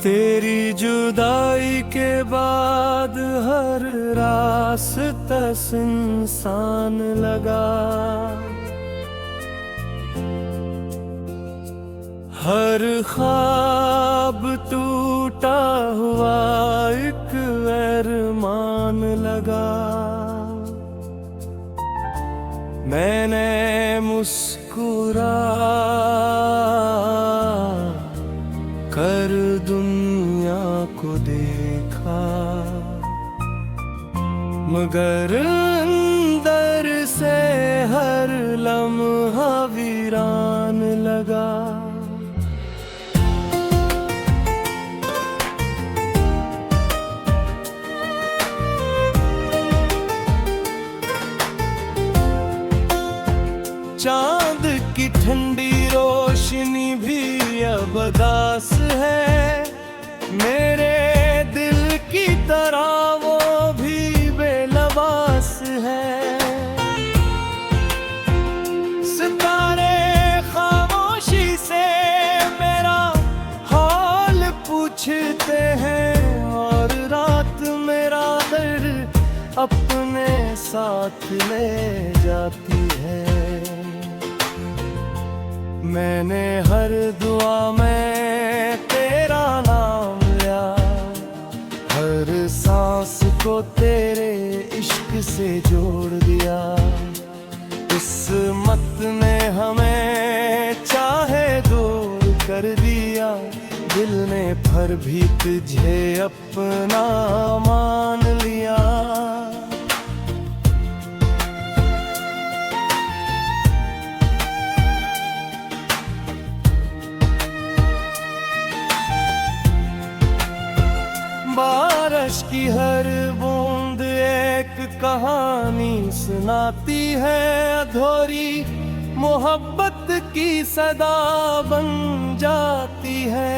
तेरी जुदाई के बाद हर रास्ता सुनसान लगा, हर ख्वाब टूटा हुआ एक अरमान लगा। मैंने मुस्कुरा कर दुनिया को देखा, मगर अंदर से हर लम्हा वीरान लगा। चांद की ठंडी रोशनी भी अब उदास है, मेरे दिल की तरह वो भी बेलबास है। सितारे खामोशी से मेरा हाल पूछते हैं, और रात मेरा दर्द अपने साथ ले जाती है। मैंने हर दुआ में तेरा नाम लिया, हर सांस को तेरे इश्क से जोड़ दिया। किस्मत ने हमें चाहे दूर कर दिया, दिल ने फिर भी तुझे अपना मान लिया। बारिश की हर बूंद एक कहानी सुनाती है, अधूरी मोहब्बत की सदा बन जाती है।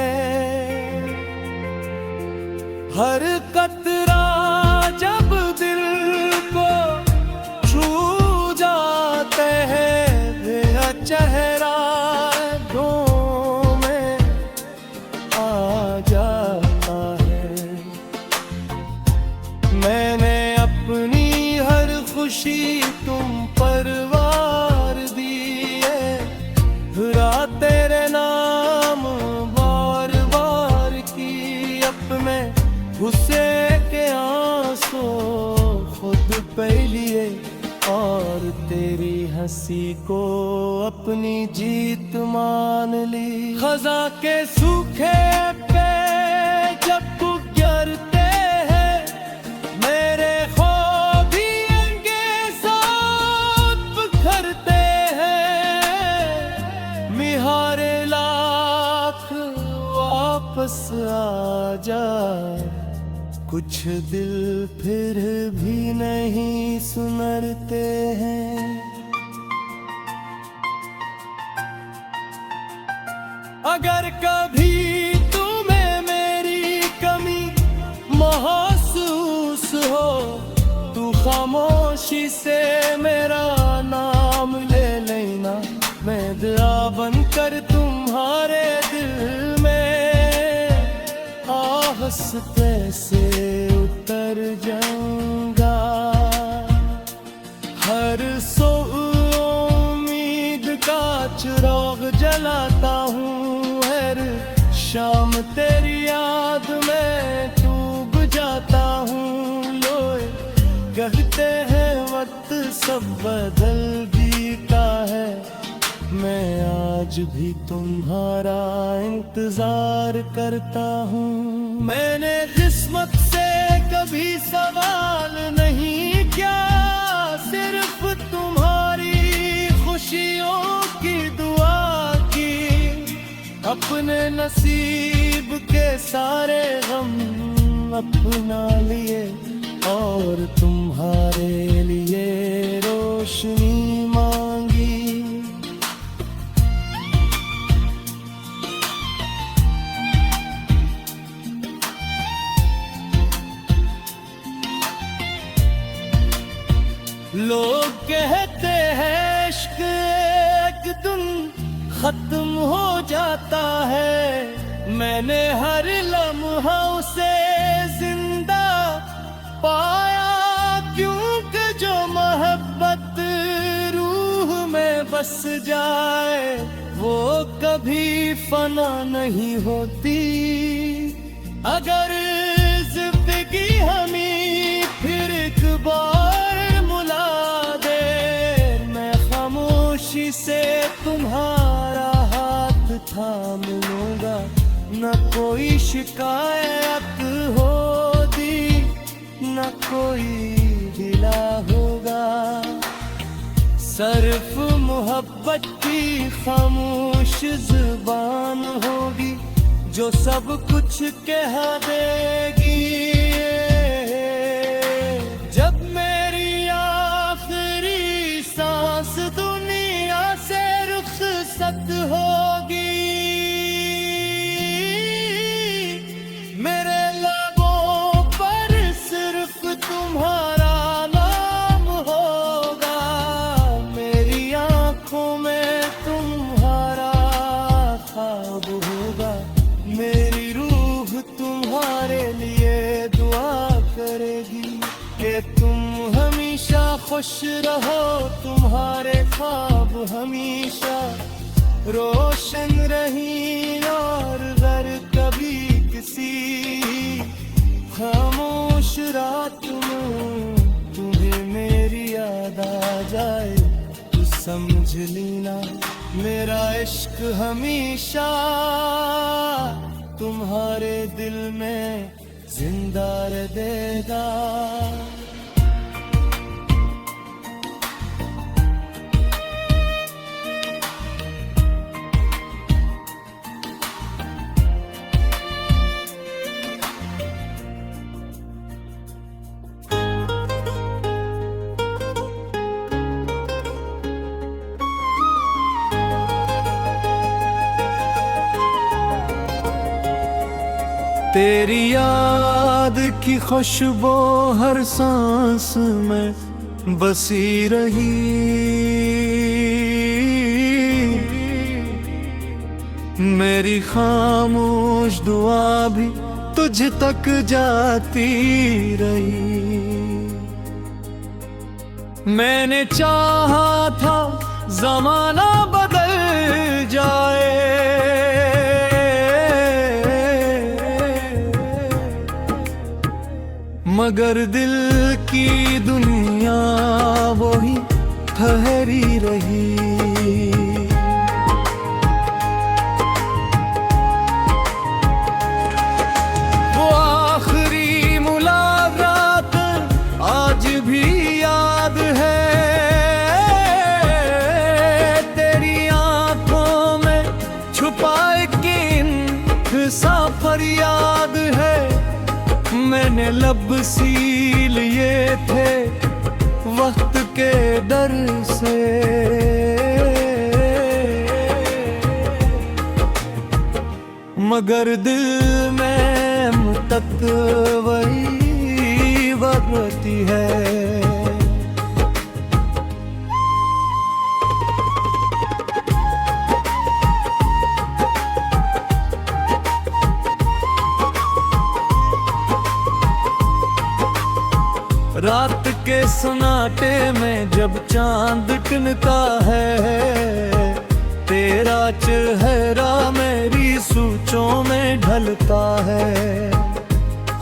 हर कतरा जब दिल को छू जाते हैं, मेरा चेहरा धूम में आ जाता है। मैंने अपनी हर खुशी तुम पर वार दी है, हुरा तेरे नाम बार बार की। अब मैं गुस्से के आंसू खुद पी लिए, और तेरी हंसी को अपनी जीत मान ली। खजा के सूखे पे जब गुजरते हैं, मेरे ख्वाब भी इनके साथ बिखरते हैं। मिहारे लाख वापस आ जाए, कुछ दिल फिर भी नहीं सुनरते हैं। अगर कभी तुम्हें मेरी कमी महसूस हो, तू खामोशी से मेरा नाम ले लेना। मैं दुआ बनकर तुम्हारे दिल में हंसते से उतर जाऊंगा। हर सो उम्मीद का चिराग जलाता हूँ, हर शाम तेरी याद में डूब जाता हूँ। लोग कहते हैं वक्त सब बदल बीता है, मैं आज भी तुम्हारा इंतजार करता हूँ। मैंने किस्मत से कभी सवाल नहीं किया, सिर्फ तुम्हारी खुशियों की दुआ की। अपने नसीब के सारे गम अपना लिए, और तुम्हारे लिए रोशनी मांगी। लोग कहते हैं इश्क एक दिन खत्म हो जाता है, मैंने हर लम्हा उसे जिंदा पाया, क्योंकि जो मोहब्बत रूह में बस जाए वो कभी फना नहीं होती। अगर जिंदगी हमें फिर एक बार मुला दे, मैं खामोशी से तुम्हारा हाथ थाम लूंगा। न कोई शिकायत होगी, न कोई गिला होगा। सिर्फ मोहब्बत की खामोश जुबान होगी जो सब कुछ कह देगी। जब मेरी आखिरी सांस दुनिया से रुखसत होगी, मेरे लबों पर सिर्फ तुम्हारा नाम होगा। मेरी आंखों में तुम्हारा ख्वाब होगा। मेरी रूह तुम्हारे लिए दुआ करेगी कि तुम हमेशा खुश रहो, तुम्हारे ख्वाब हमेशा रोशन रही। और अगर कभी किसी खामोश रात में तुम्हें मेरी याद आ जाए तो समझ लेना मेरा इश्क हमेशा तुम्हारे दिल में जिंदा रहेगा। तेरी याद की खुशबू हर सांस में बसी रही। मेरी खामोश दुआ भी तुझ तक जाती रही। मैंने चाहा था जमाना बदल जाए, मगर दिल की दुनिया वही ठहरी रही। वो आखिरी मुलाकात आज भी याद है। तेरी आंखों में छुपाए कि सा फरियाद है। मैंने लब सी लिए थे वक्त के डर से, मगर दिल में तक वही बरती है। रात के सन्नाटे में जब चांद टिनता है, तेरा चेहरा मेरी सोचों में ढलता है।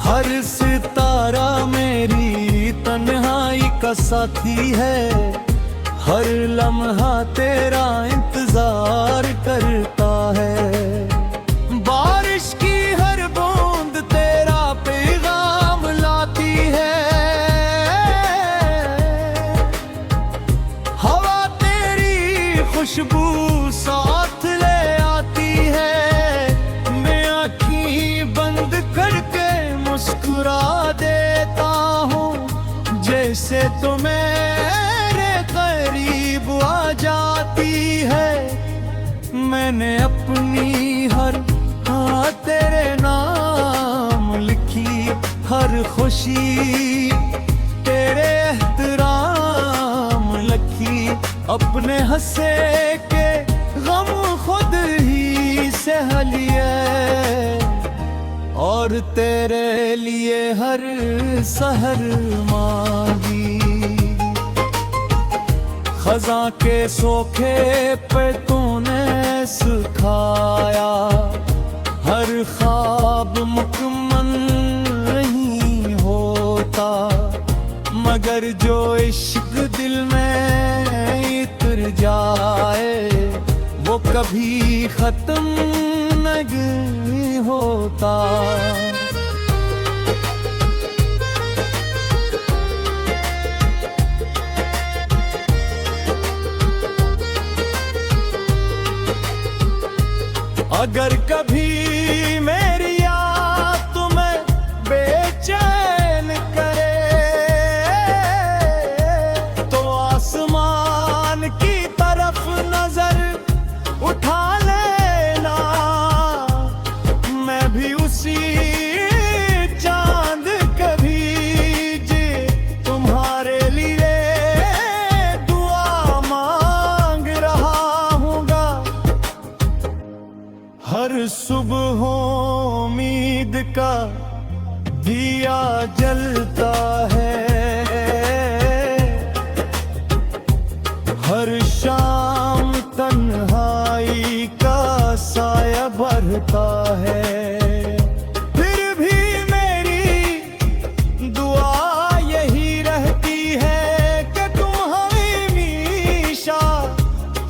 हर सितारा मेरी तन्हाई का साथी है। हर लम्हा तेरा इंतजार करता है। बारिश की हर बूंद तेरा पैगाम लाती है। खुशबू साथ ले आती है। मैं आँखें बंद करके मुस्कुरा देता हूँ, जैसे तो मेरे करीब आ जाती है। मैंने अपनी हर हाथ तेरे नाम लिखी, हर खुशी तेरे एहतराम लखी। अपने हंसे के गम खुद ही सह लिए। और तेरे लिए हर सहर मांगी। खज़ां के सोखे पे तूने सुखाया, हर ख्वाब मुकम्मल नहीं होता, मगर जो इश्क दिल में उतर जाए वो कभी खत्म नहीं होता। अगर कभी मेरी याद तुम्हें बेचैन करे तो आसमान की तरफ नजर उठा लेना, मैं भी उसी चांद कभी जी तुम्हारे लिए दुआ मांग रहा हूँगा। हर सुबह उम्मीद का दिया जलता है, हर शाम तन्हाई का साया बढ़ता है। फिर भी मेरी दुआ यही रहती है कि तुम हमेशा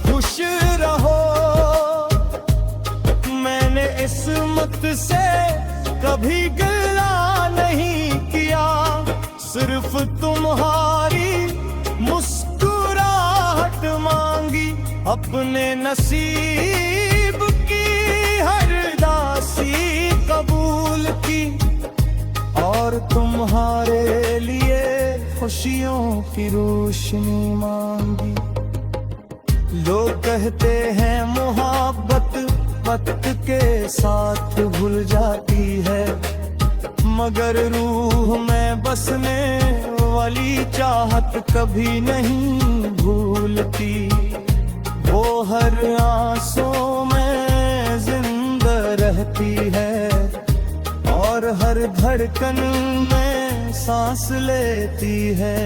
खुश रहो। मैंने इस्मत से कभी गिला नहीं किया, सिर्फ तुम्हारी मुस्कुराहट मांगी। अपने नसीब की हर दासी कबूल की और तुम्हारे लिए खुशियों की रोशनी मांगी। लोग कहते हैं मोहब्बत वक्त के साथ भूल जाती है, मगर रूह में बसने वाली चाहत कभी नहीं भूलती। वो हर आंसू में जिंदा रहती है और हर धड़कन में सांस लेती है।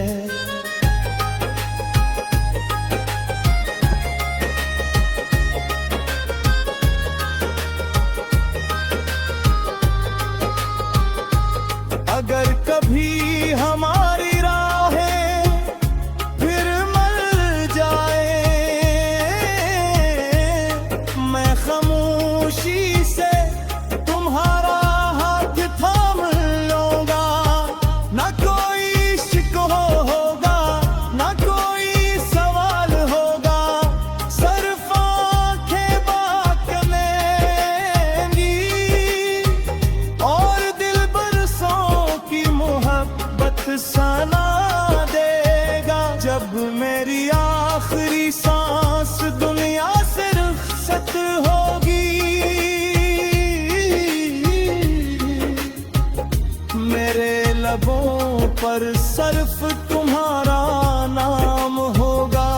अगर कभी हमारी राहें फिर मिल जाए, मैं खामोशी से तुम्हारा हाथ थाम लूंगा। ना कोई शिकवा होगा, ना कोई सवाल होगा, सिर्फ आंखें बाकलेंगी और दिल बरसों की मोहब्बत सना देगा। जब मेरी आखिरी सांस दुनिया से रुखसत होगी, मेरे लबों पर सिर्फ तुम्हारा नाम होगा।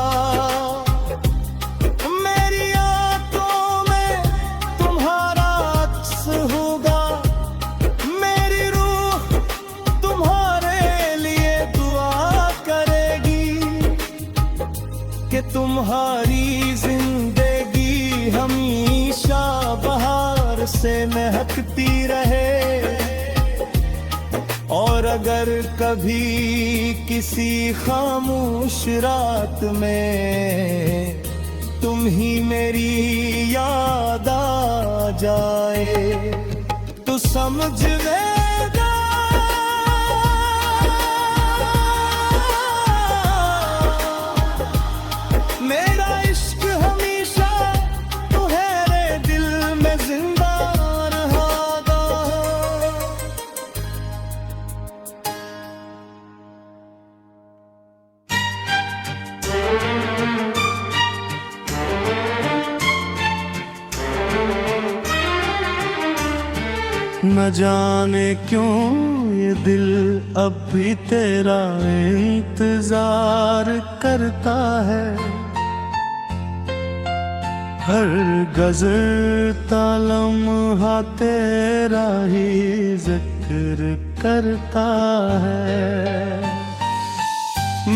मेरी आंखों में तुम्हारा अक्स होगा, मेरी रूह तुम्हारे लिए दुआ करेगी कि तुम्हारी जिंदगी हमेशा बहार से महकती रहे। और अगर कभी किसी खामोश रात में तुम ही मेरी याद आ जाए तो समझ लेना मेरा इश्क हमेशा तुम्हारे दिल में जिंदा रहेगा। न जाने क्यों ये दिल अब भी तेरा इंतजार करता है। हर गुज़रता लम्हा तेरा ही जिक्र करता है।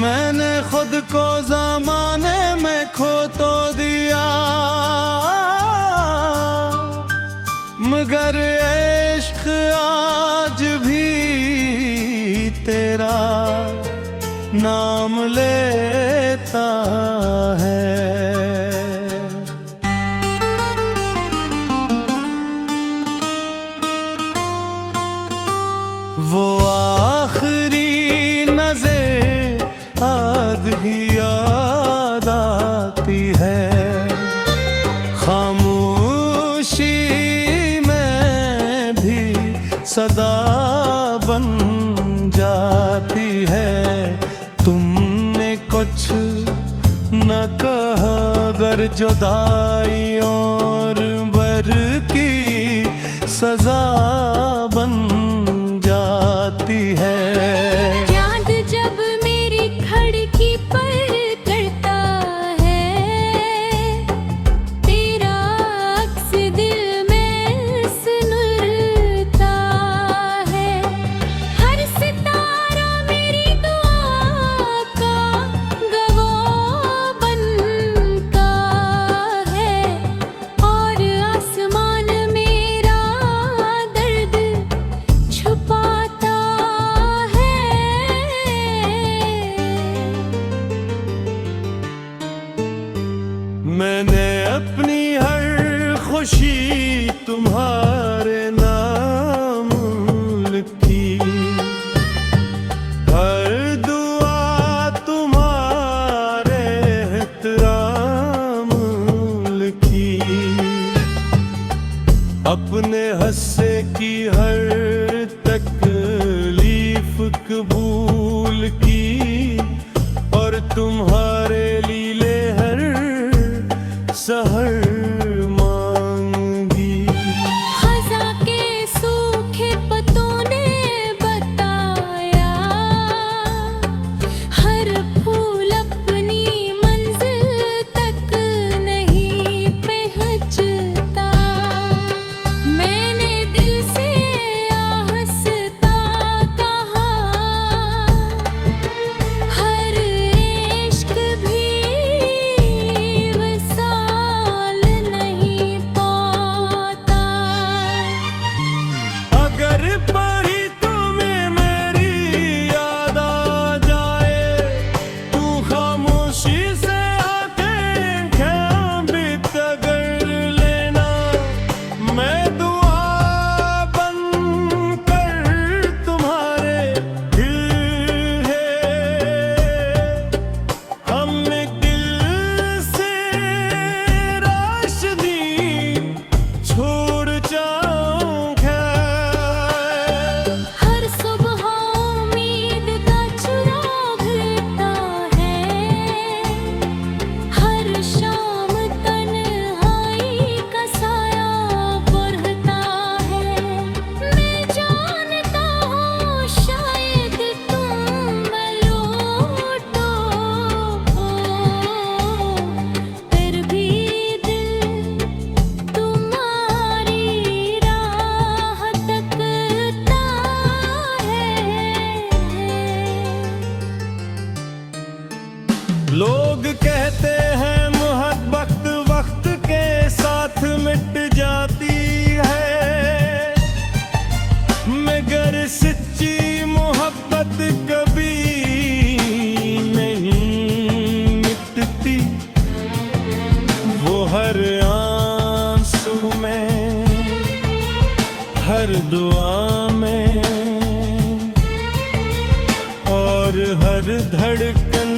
मैंने खुद को ज़माने में खो तो दिया, मगर इश्क आज भी तेरा नाम लेता है। वो आखिरी नज़र आज भी याद आती है, खामोशी में भी सदा बन जाती है। तुमने कुछ न कहा अगर जुदाई और बर की सजा बन जाती है। याद जब मेरी खिड़की पर करता है, तेरा अक्स दिल में सुनता है। हर सितारा मेरी दुआ का गवाह बनता है, और आसमान मेरा दर्द छुपाता है। मैंने अपनी हर खुशी तुम्हारे नाम लिखी, हर दुआ तुम्हारे एहतराम लिखी। अपने हस्से की हर तकलीफ कबूल की, और तुम्हारे लीले हर सहर मांगी। खज़ा के सूखे पत्तों ने बताया, हर फूल अपनी मंजिल तक नहीं पहुँचता। मैंने दिल से आहस्ता कहा, हर इश्क भी विसाल नहीं पाता। अगर परी तुम्हें मेरी याद आ जाए, तू खामोशी से आंखें भी तगर लेना। मैं दुआ बनकर तुम्हारे दिल है, हमने दिल से रोशनी छोड़ जाऊं खैर। हर सुबह उम्मीद का चिराग लेता है, हर शाम तन्हाई का साया बढ़ता है। मैं जानता हूँ शायद तुम लौटो, फिर भी दिल तुम्हारी राह तकता है। लोग कहते हैं मोहब्बत वक्त के साथ मिट जाती है, मगर सच्ची मोहब्बत कभी नहीं मिटती। वो हर आंसू में, हर दुआ में, और हर धड़कन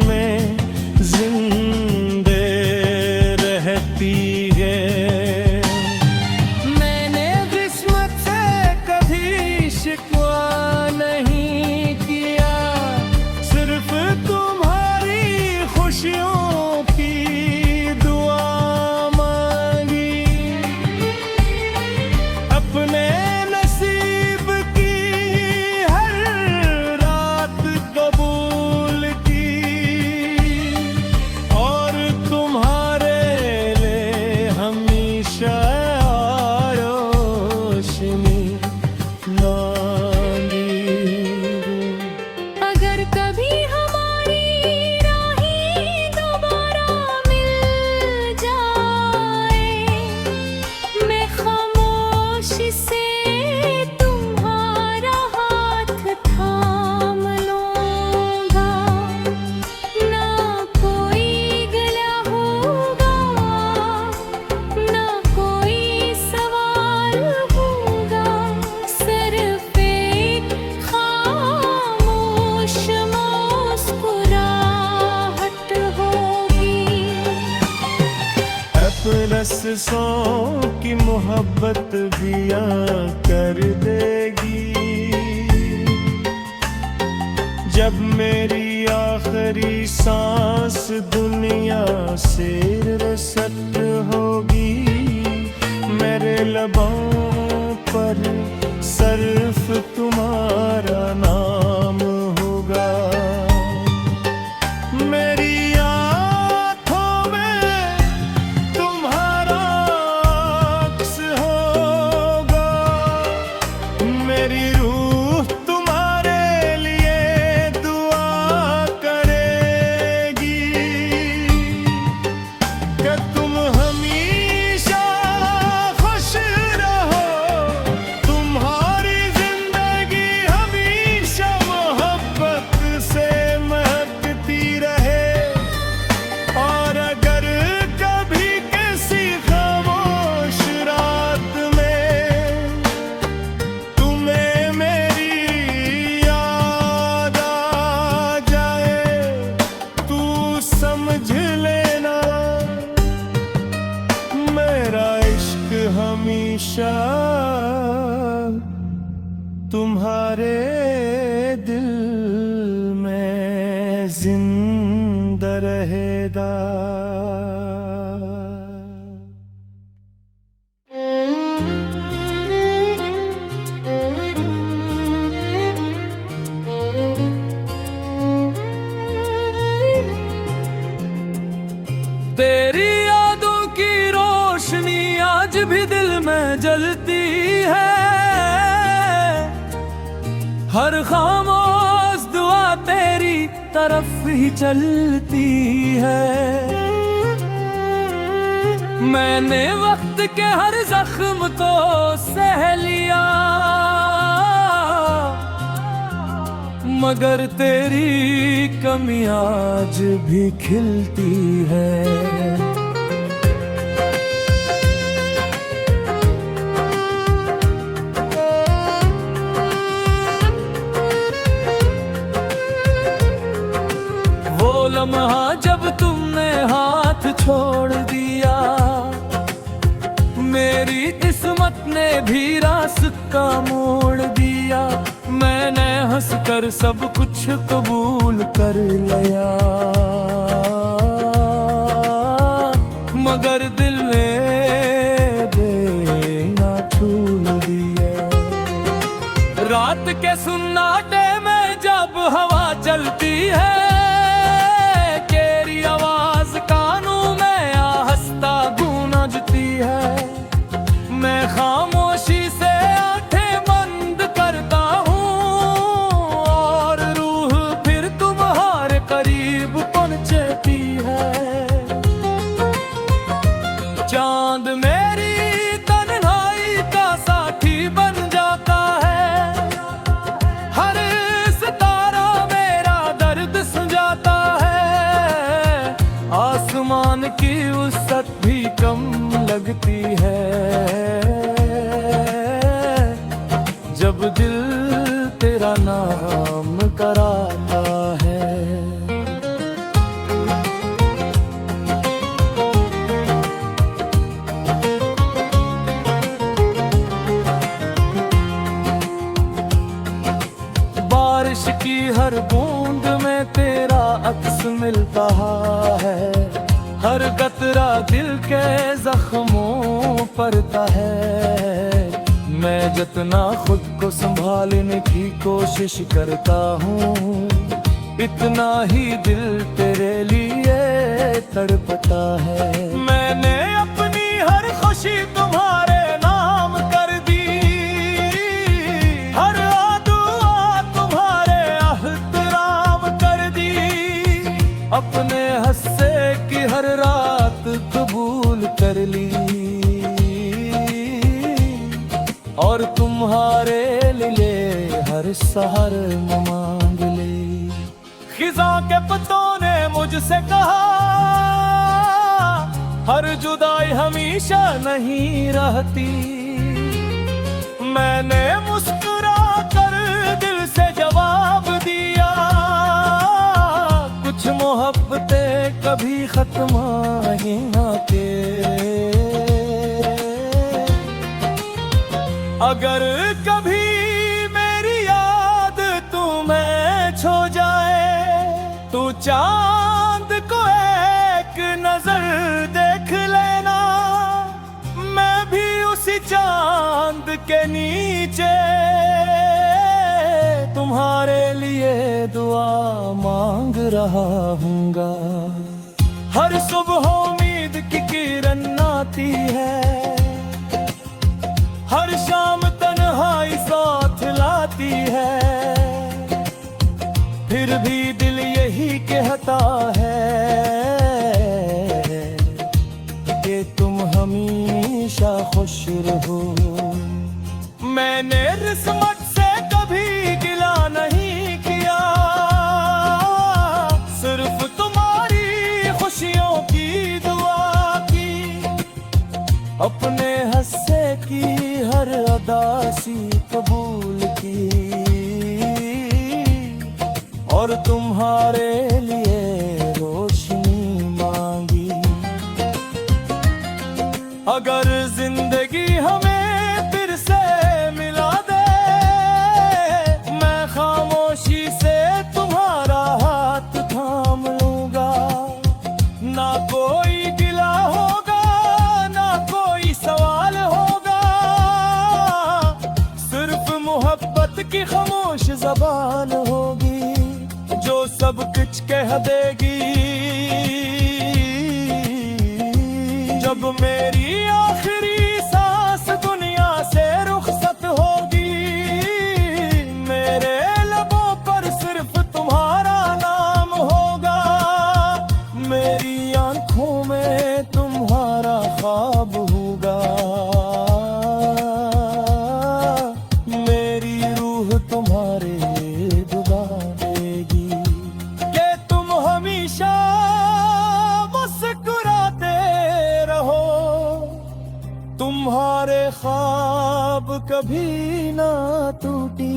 में जिंदे रहती है। मैंने किस्मत से कभी शिकवा नहीं किया, सिर्फ तुम्हारी खुशियों की दुआ मांगी। अपने नसीब की हर रात कबूल सांसों की मोहब्बत बिया कर देगी। जब मेरी आखिरी सांस दुनिया से रसत होगी, मेरे लबों पर सिर्फ तुम्हारा नाम होगा। मेरी आँखों में तुम्हारा अक्स होगा, मेरी रूह तुम्हारे लिए दुआ करेगी कि तुम हमेशा खुश रहो, तुम्हारी जिंदगी हमेशा मोहब्बत से महकती रहे। और अगर कभी किसी खामोश रात में तुम्हें मेरी याद आ जाए, तू समझ लेना मेरा इश्क हमेशा तुम्हारे दिल में जिंदा रहेगा। तेरी यादों की रोशनी आज भी दिल में जलती है, हर खामोश दुआ तेरी तरफ ही चलती है। मैंने वक्त के हर जख्म को सह लिया, मगर तेरी कमी आज भी खिलती है। वो लम्हा जब तुमने हाथ छोड़ दिया, मेरी किस्मत ने भी रास्ता मोड़ दिया। मैंने हंसकर सब कुछ कबूल कर लिया, मगर दिल ने देना छूल दिया। रात के सुन्नाटे में जब हवा चलती है, तेरी आवाज कानों में आहिस्ता गूंजती है। मैं खामोशी से आंखें बंद करता हूँ, और रूह फिर तुम्हारे करीब पहुंचती है। चांद मेरी तन्हाई का साथी बन जाता है, हर सितारा मेरा दर्द सुझाता है। आसमान की वसअत भी कम लगती है, जब दिल तेरा नाम कराता है। बारिश की हर बूंद में तेरा अक्स मिलता है, हर कतरा दिल के जख्मों पड़ता है। मैं जितना खुद को संभालने की कोशिश करता हूँ, इतना ही दिल तेरे लिए तड़पता है। मैंने अपनी हर खुशी तुम्हारे नाम कर दी, हर दुआ तुम्हारे एहतराम कर दी। अपने हस्से की हर रात कबूल कर ली, और तुम्हारे लिए हर सहर मांग ली। खिज़ा के पत्तों ने मुझसे कहा, हर जुदाई हमेशा नहीं रहती। मैंने मुस्कुरा कर दिल से जवाब दिया, कुछ मोहब्बतें कभी खत्म ही ना के। अगर कभी मेरी याद तुम्हें छो जाए तो चांद को एक नजर देख लेना, मैं भी उसी चांद के नीचे तुम्हारे लिए दुआ मांग रहा हूँगा। हर सुबह उम्मीद की किरण आती है, हर शाम तन्हाई साथ लाती है, फिर भी दिल यही कहता है कि तुम हमेशा खुश रहो। मैंने किस्मत से कभी गिला नहीं किया, सिर्फ तुम्हारी खुशियों की दुआ की, अपने हंसे की हर अदासी कबूल की, और तुम्हारे लिए रोशनी मांगी। अगर जिंदगी हमें फिर से मिला दे, मैं खामोशी से तुम्हारा हाथ थाम लूंगा। ना कोई गिला होगा, ना कोई सवाल होगा, सिर्फ मोहब्बत की खामोश ज़बान होगी जो सब कुछ कह देगी। जब मेरी आखिरी सांस दुनिया से रुखसत होगी, मेरे लबों पर सिर्फ तुम्हारा नाम होगा, मेरी आंखों में तुम्हारा ख्वाब होगा, मेरी रूह तुम्हारे दुआ देगी कि तुम हमेशा मुस्कुराते रहो, तुम्हारे ख्वाब कभी ना टूटी।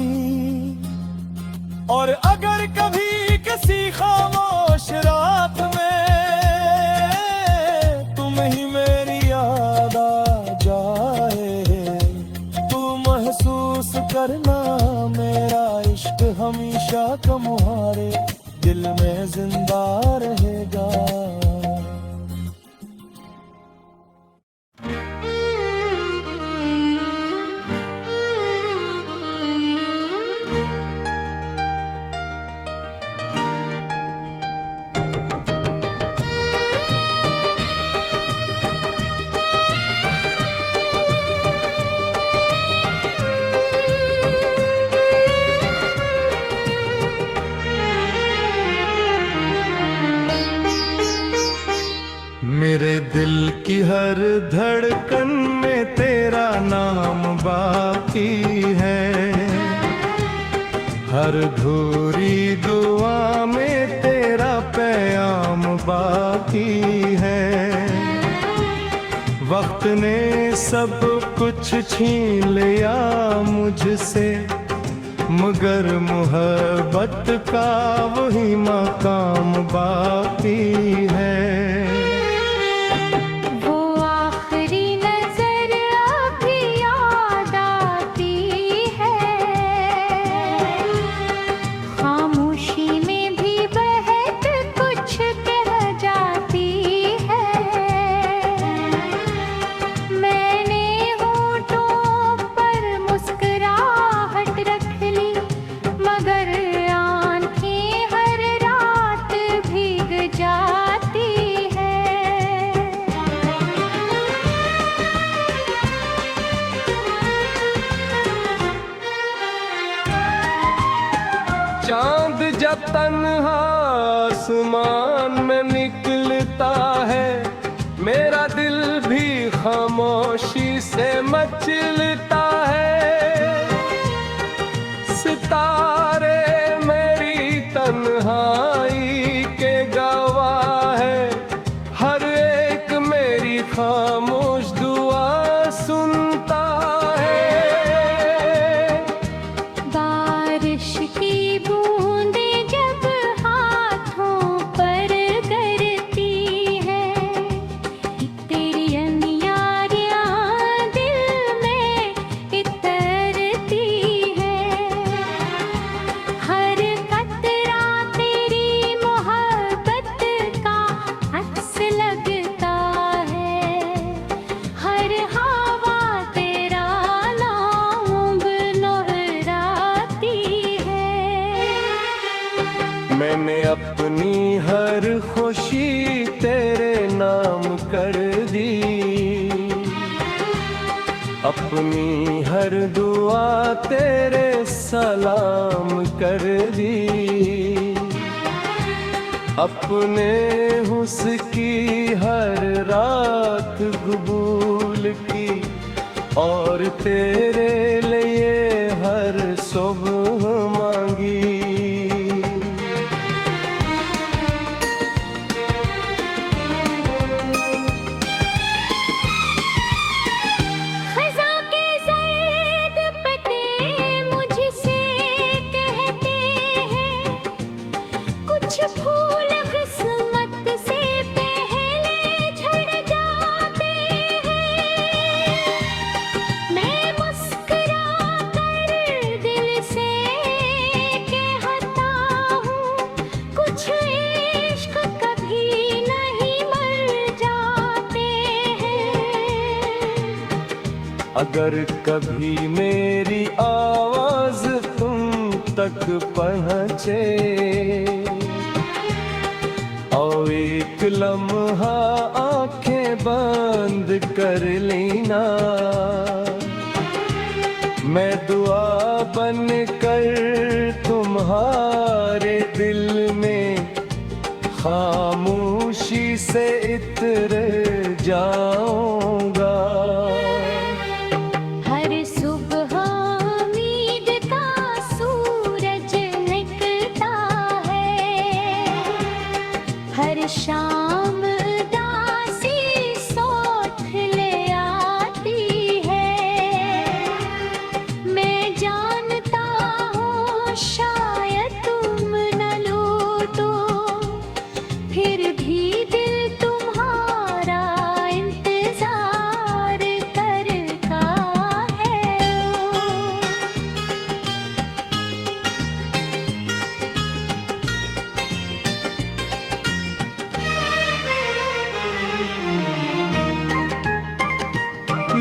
और अगर कभी किसी खामोश रात में तुम ही मेरी याद आ जाए, तू महसूस करना मेरा इश्क हमेशा तुम्हारे दिल में जिंदा रहेगा। मेरे दिल की हर धड़कन में तेरा नाम बाकी है, हर अधूरी दुआ में तेरा पैगाम बाकी है। वक्त ने सब कुछ छीन लिया मुझसे, मगर मोहब्बत का वही मकाम बाकी है। चांद जब तन्हा आसमान में निकलता है, मेरा दिल भी खामोशी से मचलता है। सितारे मेरी तन्हाई के गवाह है, हर एक मेरी खामोश दुआ सुनता है। बारिश की बूंदें जब हाथों पर गिरती है, तेरी अनियारियां दिल में मैंने अपनी हर खुशी तेरे नाम कर दी, अपनी हर दुआ तेरे सलाम कर दी, अपने हुस्न की हर रात कबूल की और तेरे लिए हर सुबह मांगी। खज़ां के ज़र्द पत्ते मुझसे कहते हैं, कुछ फूल किस्मत से पहले झड़ जाते हैं। मैं मुस्कुरा कर दिल से कहता हूँ, कुछ इश्क कभी नहीं मर जाते हैं। अगर कभी मेरी आवाज तुम तक पहुँचे और एक लम्हा आंखें बंद कर लेना, मैं दुआ बन कर तुम्हारे दिल में खामोशी से इतर जाऊंगा। हर सुबह उम्मीद का सूरज निकलता है, हर शाम उदासी सोच ले आती है। मैं जानता हूँ शायद तुम न लौटो, फिर भी दिल तुम्हारा इंतजार करता है।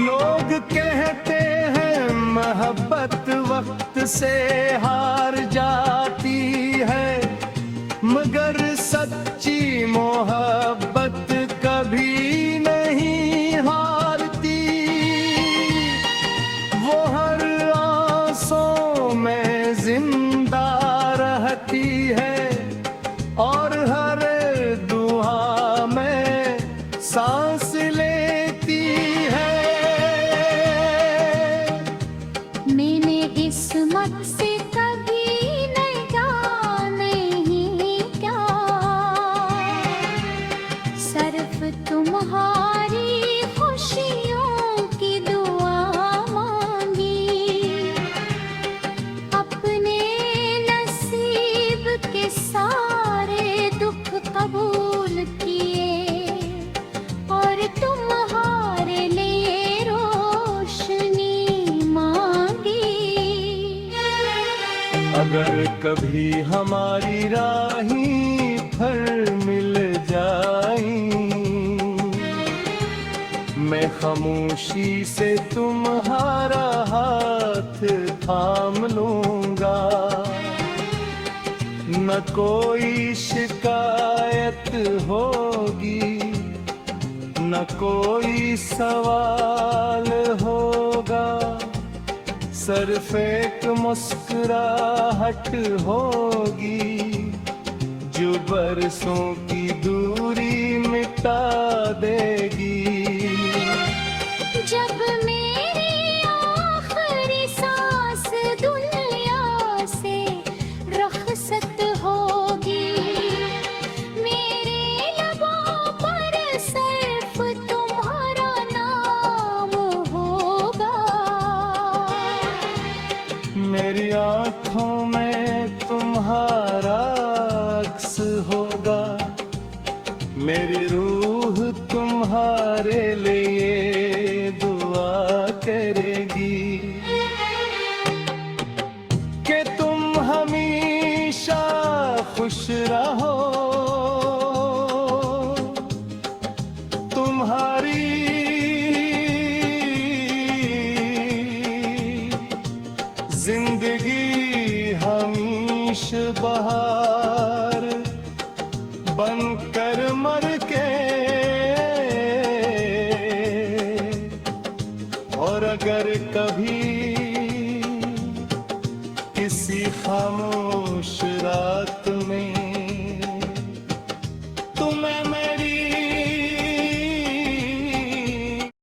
लोग कहते हैं मोहब्बत वक्त से हार जाती है, मगर सच्ची मोहब्बत कभी नहीं हारती। वो हर आंसू में जिंदा रहती है और हर दुआ में सांस लेती है। मैंने किस्मत से कभी नहीं जाने ही क्या, सिर्फ तुम्हारी खुशियों की दुआ मांगी। अपने नसीब के सारे दुख कबूल किए और तुम्हारे लिए रोशनी मांगी। अगर कभी हमारी राहें फिर मिल जाई, मैं खामोशी से तुम्हारा हाथ थाम लूंगा। न कोई शिकायत होगी, न कोई सवाल होगा, सिर्फ एक मुस्कुराहट होगी जो बरसों की दूरी मिटा देगी। जब मेरी आखिरी सांस दुनिया से रुखसत होगी, मेरे लबों पर सिर्फ तुम्हारा नाम होगा। मेरी आँखों में तुम्हारा अक्स होगा, मेरी रूह तुम्हारे लिए दुआ करेगी कि तुम हमेशा खुश रहो। तुम्हारी जिंदगी हमेशा बहार इसी खामोश रात में तुम्हें मेरी